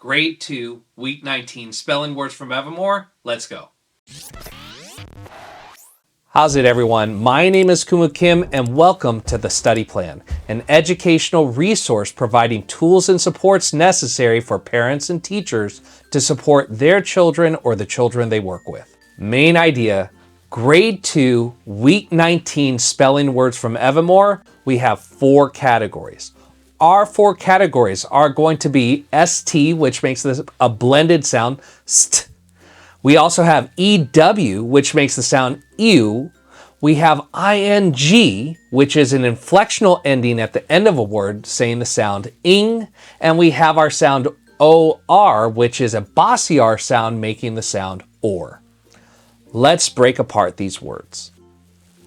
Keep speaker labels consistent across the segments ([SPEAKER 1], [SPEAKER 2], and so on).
[SPEAKER 1] Grade 2, Week 19, Spelling Words from Evermore. Let's go. How's it, everyone? My name is Kumu Kim, and welcome to the Study Plan, an educational resource providing tools and supports necessary for parents and teachers to support their children or the children they work with. Main idea, Grade 2, Week 19, Spelling Words from Evermore. We have 4 categories. Our 4 categories are going to be ST, which makes this a blended sound, st. We also have EW, which makes the sound ew. We have ING, which is an inflectional ending at the end of a word, saying the sound ing. And we have our sound OR, which is a bossy R sound, making the sound or. Let's break apart these words.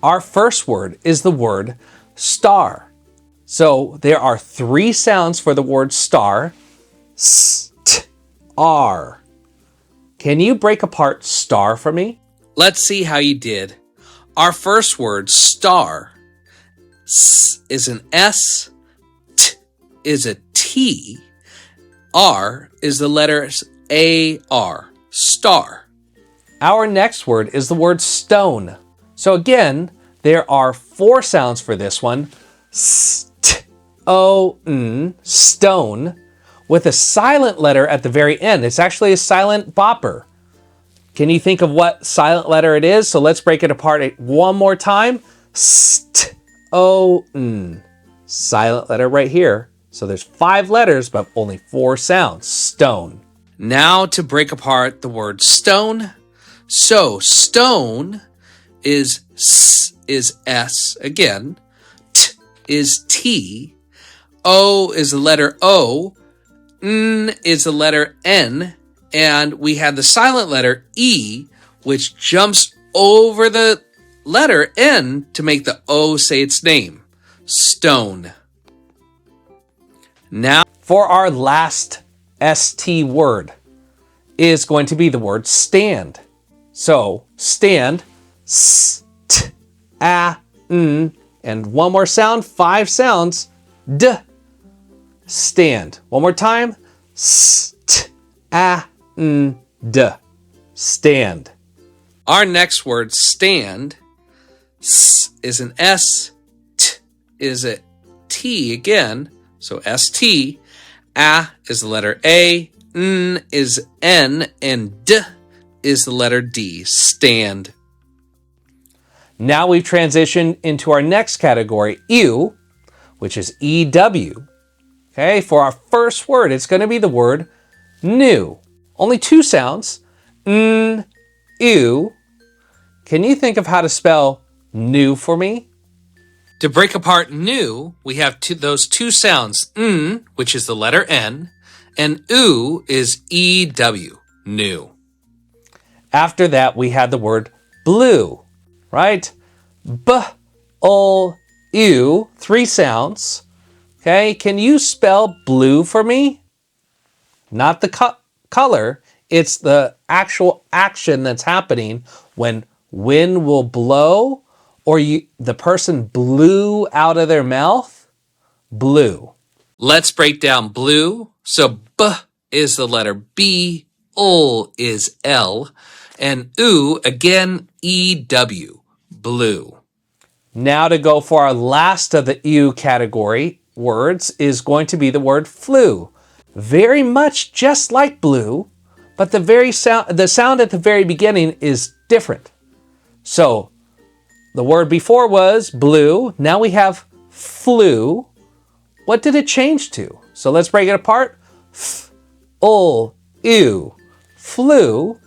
[SPEAKER 1] Our first word is the word star. So there are 3 sounds for the word star. St, R. Can you break apart star for me? Let's see how you did. Our first word, star. S is an S, T is a T, R is the letters AR, star. Our next word is the word stone. So again, there are 4 sounds for this one. S-T-O-N, stone, with a silent letter at the very end. It's actually a silent bopper. Can you think of what silent letter it is? So let's break it apart one more time. S-T-O-N, silent letter right here. So there's 5 letters, but only 4 sounds. Stone. Now to break apart the word stone. So stone is S again. T is T. O is the letter O. N is the letter N. And we have the silent letter E, which jumps over the letter N to make the O say its name. Stone. Now for our last ST word is going to be the word stand. So stand, S-T-A-N, and one more sound, 5 sounds, D. Stand. One more time, S-T-A-N, D. Stand. Our next word, stand, S is an S, T is a T again, so S-T, A is the letter A, N is N, and D is the letter D, stand. Now we've transitioned into our next category, ew, which is EW. Okay, for our first word, it's going to be the word new. Only 2 sounds, n, ew. Can you think of how to spell new for me? To break apart new, we have those 2 sounds, n, which is the letter N, and oo is EW, new. After that, we had the word blue, right? B-L-U, 3 sounds. Okay, can you spell blue for me? Not the color, it's the actual action that's happening when wind will blow or the person blew out of their mouth. Blue. Let's break down blue. So B is the letter B, L is L, and oo, again, EW, blue. Now to go for our last of the ew category words is going to be the word flu. Very much just like blue, but the sound at the very beginning is different. So the word before was blue. Now we have flu. What did it change to? So let's break it apart. F-L-U, flu.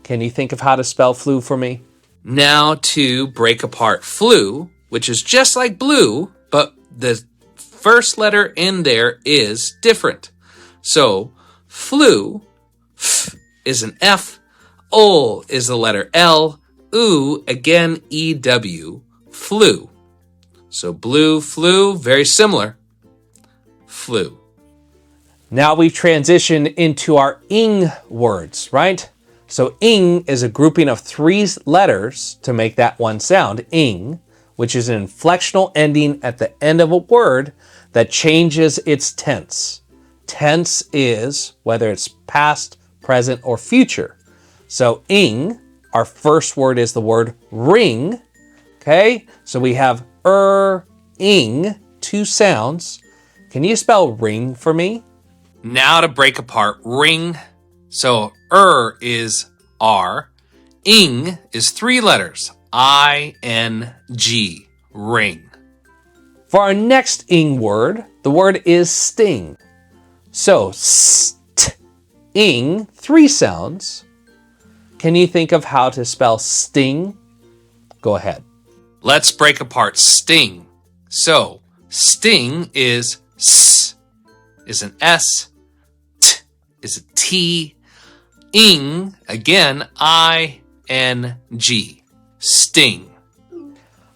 [SPEAKER 1] Can you think of how to spell flu for me? Now to break apart flu, which is just like blue, but the first letter in there is different. So flu, F is an F, L is the letter L, oo, again EW, flu. So blue, flu, very similar. Flu. Now we've transitioned into our ing words, right? So ing is a grouping of 3 letters to make that one sound, ing, which is an inflectional ending at the end of a word that changes its tense. Tense is whether it's past, present, or future. So ing, our first word is the word ring. Okay, so we have ing, two sounds. Can you spell ring for me? Now to break apart ring. So is R. Ing is three letters. I-N-G. Ring. For our next ing word, the word is sting. So ing, three sounds. Can you think of how to spell sting? Go ahead. Let's break apart sting. So sting is S, is an S, T is a T, ing, again, I-N-G, sting.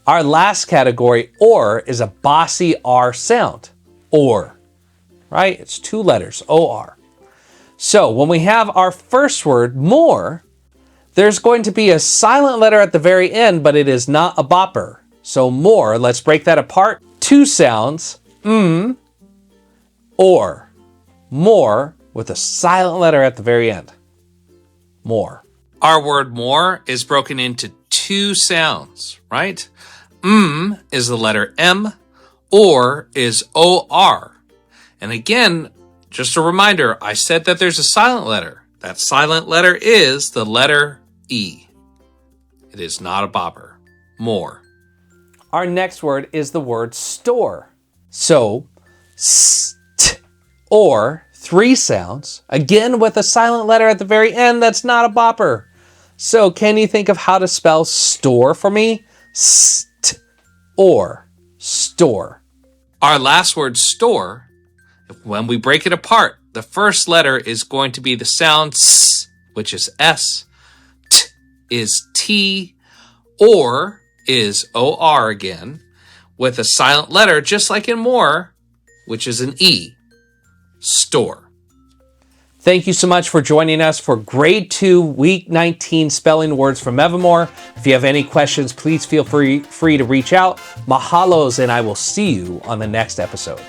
[SPEAKER 1] Our last category, or, is a bossy R sound, or, right? It's two letters, O-R. So when we have our first word, more, there's going to be a silent letter at the very end, but it is not a bopper. So more, let's break that apart. Two sounds, or, more, with a silent letter at the very end. More. Our word more is broken into two sounds, right? Is the letter M, or is O-R. And again, just a reminder, I said that there's a silent letter. That silent letter is the letter E. It is not a bopper. More. Our next word is the word store. So, st, or, three sounds, again with a silent letter at the very end that's not a bopper. So can you think of how to spell store for me? St, or, store. Our last word, store, when we break it apart, the first letter is going to be the sound S, which is S, T is T, or is O-R again, with a silent letter, just like in more, which is an E. Store. Thank you so much for joining us for Grade 2, Week 19 Spelling Words from Evermore. If you have any questions, please feel free to reach out. Mahalos, and I will see you on the next episode.